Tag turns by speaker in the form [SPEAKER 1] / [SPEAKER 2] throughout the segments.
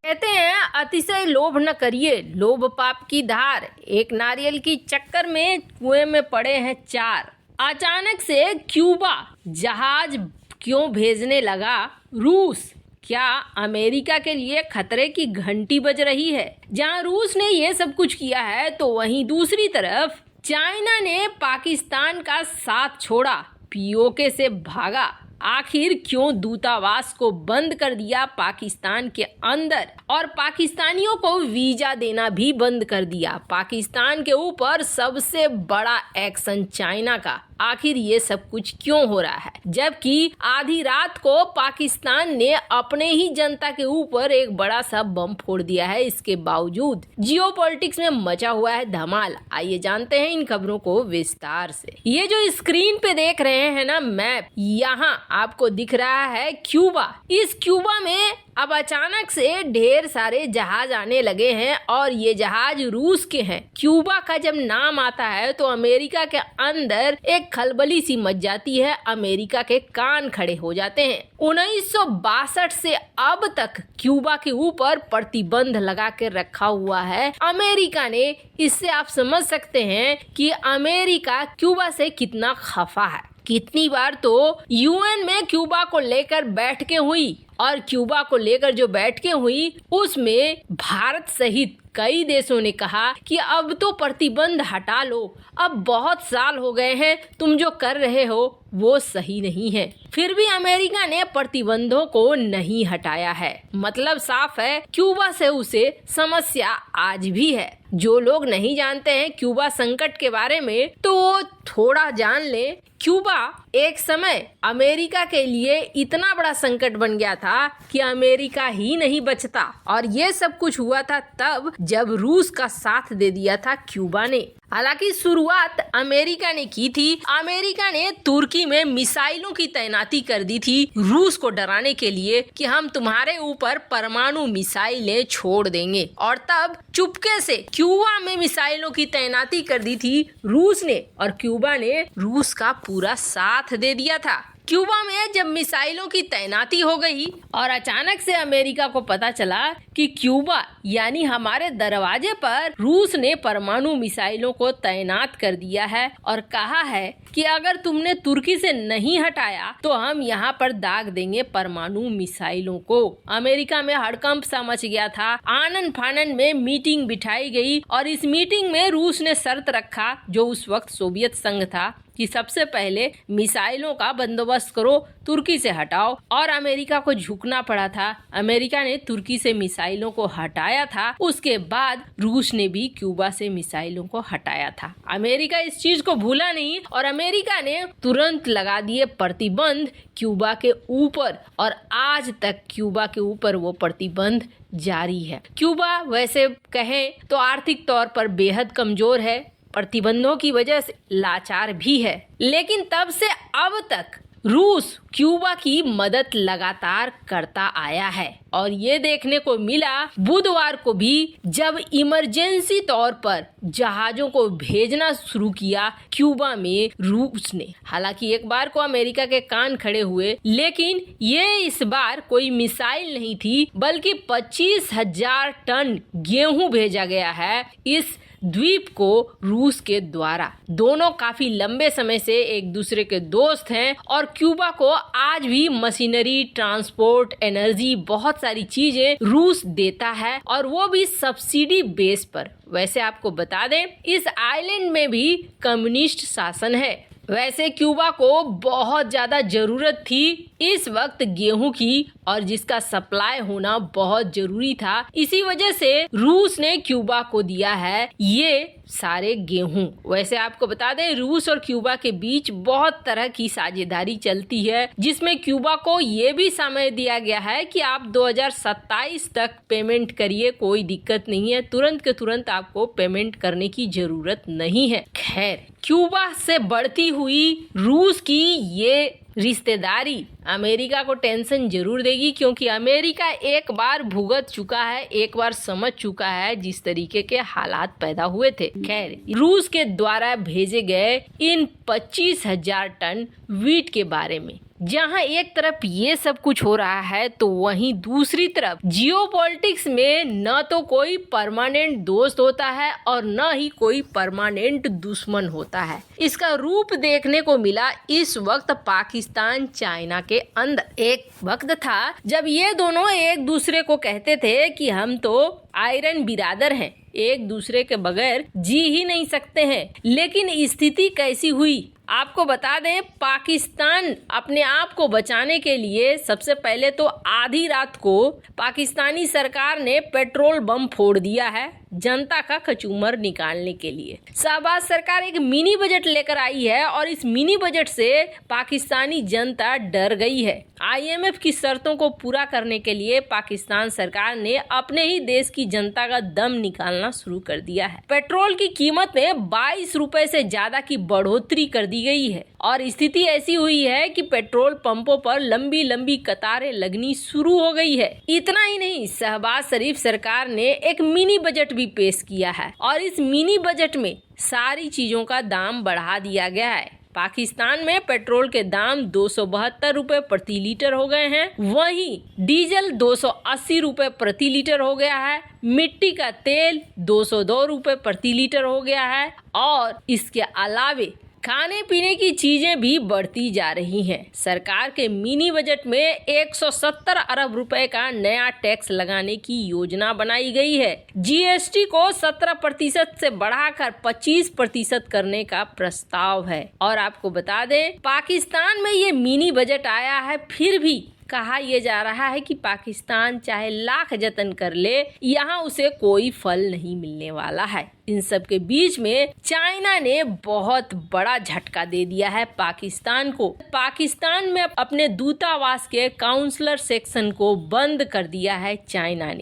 [SPEAKER 1] कहते हैं अतिशय लोभ न करिए, लोभ पाप की धार। एक नारियल की चक्कर में कुएं में पड़े हैं चार। अचानक से क्यूबा जहाज क्यों भेजने लगा रूस? क्या अमेरिका के लिए खतरे की घंटी बज रही है? जहां रूस ने ये सब कुछ किया है तो वहीं दूसरी तरफ चाइना ने पाकिस्तान का साथ छोड़ा, पीओके से भागा। आखिर क्यों दूतावास को बंद कर दिया पाकिस्तान के अंदर और पाकिस्तानियों को वीजा देना भी बंद कर दिया? पाकिस्तान के ऊपर सबसे बड़ा एक्शन चाइना का। आखिर ये सब कुछ क्यों हो रहा है, जबकि आधी रात को पाकिस्तान ने अपने ही जनता के ऊपर एक बड़ा सा बम फोड़ दिया है। इसके बावजूद जियोपॉलिटिक्स में मचा हुआ है धमाल। आइए जानते हैं इन खबरों को विस्तार से। ये जो स्क्रीन पे देख रहे हैं ना मैप, यहाँ आपको दिख रहा है क्यूबा। इस क्यूबा में अब अचानक से ढेर सारे जहाज आने लगे हैं और ये जहाज रूस के हैं। क्यूबा का जब नाम आता है तो अमेरिका के अंदर एक खलबली सी मच जाती है, अमेरिका के कान खड़े हो जाते हैं। 1962 से अब तक क्यूबा के ऊपर प्रतिबंध लगा के रखा हुआ है अमेरिका ने। इससे आप समझ सकते हैं कि अमेरिका क्यूबा से कितना खफा है। कितनी बार तो यूएन में क्यूबा को लेकर बैठकें हुई और क्यूबा को लेकर जो बैठकें हुई उसमें भारत सहित कई देशों ने कहा कि अब तो प्रतिबंध हटा लो, अब बहुत साल हो गए हैं, तुम जो कर रहे हो वो सही नहीं है। फिर भी अमेरिका ने प्रतिबंधों को नहीं हटाया है। मतलब साफ है, क्यूबा से उसे समस्या आज भी है। जो लोग नहीं जानते हैं क्यूबा संकट के बारे में तो वो थोड़ा जान ले। क्यूबा एक समय अमेरिका के लिए इतना बड़ा संकट बन गया था कि अमेरिका ही नहीं बचता, और ये सब कुछ हुआ था तब जब रूस का साथ दे दिया था क्यूबा ने। हालांकि शुरुआत अमेरिका ने की थी। अमेरिका ने तुर्की में मिसाइलों की तैनाती कर दी थी रूस को डराने के लिए कि हम तुम्हारे ऊपर परमाणु मिसाइलें छोड़ देंगे, और तब चुपके से क्यूबा में मिसाइलों की तैनाती कर दी थी रूस ने, और क्यूबा ने रूस का पूरा साथ दे दिया था। क्यूबा में जब मिसाइलों की तैनाती हो गई और अचानक से अमेरिका को पता चला कि क्यूबा यानी हमारे दरवाजे पर रूस ने परमाणु मिसाइलों को तैनात कर दिया है और कहा है कि अगर तुमने तुर्की से नहीं हटाया तो हम यहाँ पर दाग देंगे परमाणु मिसाइलों को। अमेरिका में हड़कंप सा मच गया था। आनन फानन में मीटिंग बिठाई गई और इस मीटिंग में रूस ने शर्त रखा, जो उस वक्त सोवियत संघ था, कि सबसे पहले मिसाइलों का बंदोबस्त करो, तुर्की से हटाओ। और अमेरिका को झुकना पड़ा था। अमेरिका ने तुर्की से मिसाइलों को हटाया था, उसके बाद रूस ने भी क्यूबा से मिसाइलों को हटाया था। अमेरिका इस चीज को भूला नहीं और अमेरिका ने तुरंत लगा दिए प्रतिबंध क्यूबा के ऊपर, और आज तक क्यूबा के ऊपर वो प्रतिबंध जारी है। क्यूबा वैसे कहें तो आर्थिक तौर पर बेहद कमजोर है, प्रतिबंधों की वजह से लाचार भी है, लेकिन तब से अब तक रूस क्यूबा की मदद लगातार करता आया है। और ये देखने को मिला बुधवार को भी, जब इमरजेंसी तौर पर जहाजों को भेजना शुरू किया क्यूबा में रूस ने। हालांकि एक बार को अमेरिका के कान खड़े हुए, लेकिन ये इस बार कोई मिसाइल नहीं थी, बल्कि 25,000 टन गेहूं भेजा गया है इस द्वीप को रूस के द्वारा। दोनों काफी लंबे समय से एक दूसरे के दोस्त हैं और क्यूबा को आज भी मशीनरी, ट्रांसपोर्ट, एनर्जी, बहुत सारी चीजें रूस देता है, और वो भी सब्सिडी बेस पर। वैसे आपको बता दें, इस आइलैंड में भी कम्युनिस्ट शासन है। वैसे क्यूबा को बहुत ज्यादा जरूरत थी इस वक्त गेहूं की, और जिसका सप्लाई होना बहुत जरूरी था। इसी वजह से रूस ने क्यूबा को दिया है ये सारे गेहूं। वैसे आपको बता दें, रूस और क्यूबा के बीच बहुत तरह की साझेदारी चलती है, जिसमें क्यूबा को ये भी समय दिया गया है कि आप 2027 तक पेमेंट करिए, कोई दिक्कत नहीं है, तुरंत के तुरंत आपको पेमेंट करने की जरूरत नहीं है। खैर, क्यूबा से बढ़ती हुई रूस की ये रिश्तेदारी अमेरिका को टेंशन जरूर देगी, क्योंकि अमेरिका एक बार भुगत चुका है, एक बार समझ चुका है जिस तरीके के हालात पैदा हुए थे। खैर, रूस के द्वारा भेजे गए इन 25,000 टन वीट के बारे में जहां एक तरफ ये सब कुछ हो रहा है तो वहीं दूसरी तरफ जियोपॉलिटिक्स में न तो कोई परमानेंट दोस्त होता है और न ही कोई परमानेंट दुश्मन होता है। इसका रूप देखने को मिला इस वक्त पाकिस्तान चाइना के अंदर। एक वक्त था जब ये दोनों एक दूसरे को कहते थे कि हम तो आयरन बिरादर हैं, एक दूसरे के बगैर जी ही नहीं सकते हैं। लेकिन स्थिति कैसी हुई आपको बता दें, पाकिस्तान अपने आप को बचाने के लिए सबसे पहले तो आधी रात को पाकिस्तानी सरकार ने पेट्रोल बम फोड़ दिया है जनता का कचूमर निकालने के लिए। शहबाज सरकार एक मिनी बजट लेकर आई है और इस मिनी बजट से पाकिस्तानी जनता डर गई है। IMF की शर्तों को पूरा करने के लिए पाकिस्तान सरकार ने अपने ही देश की जनता का दम निकालना शुरू कर दिया है। पेट्रोल की कीमत में 22 रुपए से ज्यादा की बढ़ोतरी कर दी गई है और स्थिति ऐसी हुई है कि पेट्रोल पंपों पर लंबी लंबी कतारें लगनी शुरू हो गई है। इतना ही नहीं, शहबाज शरीफ सरकार ने एक मिनी बजट भी पेश किया है और इस मिनी बजट में सारी चीजों का दाम बढ़ा दिया गया है। पाकिस्तान में पेट्रोल के दाम 272 रुपए प्रति लीटर हो गए हैं, वहीं डीजल 280 रुपए प्रति लीटर हो गया है, मिट्टी का तेल 202 रुपए प्रति लीटर हो गया है और इसके अलावे खाने पीने की चीजें भी बढ़ती जा रही हैं। सरकार के मिनी बजट में 170 अरब रुपए का नया टैक्स लगाने की योजना बनाई गई है। GST को 17% से बढ़ाकर 25% करने का प्रस्ताव है। और आपको बता दें, पाकिस्तान में ये मिनी बजट आया है, फिर भी कहा यह जा रहा है कि पाकिस्तान चाहे लाख जतन कर ले, यहाँ उसे कोई फल नहीं मिलने वाला है। इन सब के बीच में चाइना ने बहुत बड़ा झटका दे दिया है पाकिस्तान को। पाकिस्तान में अपने दूतावास के काउंसलर सेक्शन को बंद कर दिया है चाइना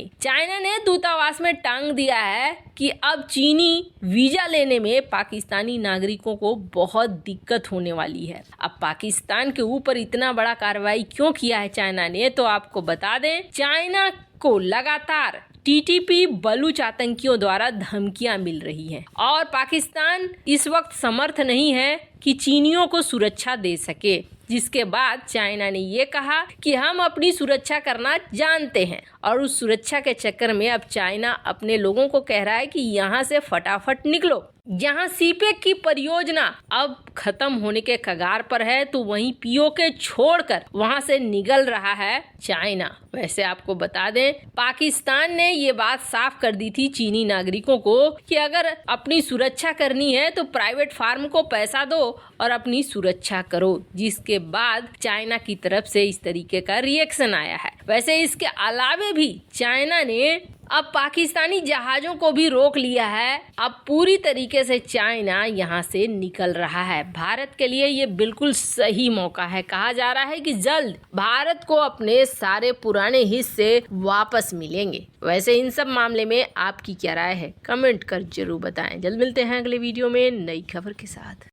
[SPEAKER 1] ने दूतावास में टांग दिया है कि अब चीनी वीजा लेने में पाकिस्तानी नागरिकों को बहुत दिक्कत होने वाली है। अब पाकिस्तान के ऊपर इतना बड़ा कार्रवाई क्यों किया है चाइना ने, तो आपको बता दें, चाइना को लगातार TTP बलूच आतंकियों द्वारा धमकियां मिल रही हैं और पाकिस्तान इस वक्त समर्थ नहीं है कि चीनियों को सुरक्षा दे सके। जिसके बाद चाइना ने ये कहा कि हम अपनी सुरक्षा करना जानते हैं और उस सुरक्षा के चक्कर में अब चाइना अपने लोगों को कह रहा है कि यहाँ से फटाफट निकलो। जहाँ सीपेक की परियोजना अब खत्म होने के कगार पर है, तो वहीं POK छोड़कर वहां से निकल रहा है चाइना। वैसे आपको बता दें, पाकिस्तान ने ये बात साफ कर दी थी चीनी नागरिकों को कि अगर अपनी सुरक्षा करनी है तो प्राइवेट फार्म को पैसा दो और अपनी सुरक्षा करो। जिसके बाद चाइना की तरफ से इस तरीके का रिएक्शन आया है। वैसे इसके अलावे भी चाइना ने अब पाकिस्तानी जहाजों को भी रोक लिया है। अब पूरी तरीके से चाइना यहाँ से निकल रहा है। भारत के लिए ये बिल्कुल सही मौका है। कहा जा रहा है कि जल्द भारत को अपने सारे पुराने हिस्से वापस मिलेंगे। वैसे इन सब मामले में आपकी क्या राय है, कमेंट कर जरूर बताएं। जल्द मिलते हैं अगले वीडियो में नई खबर के साथ।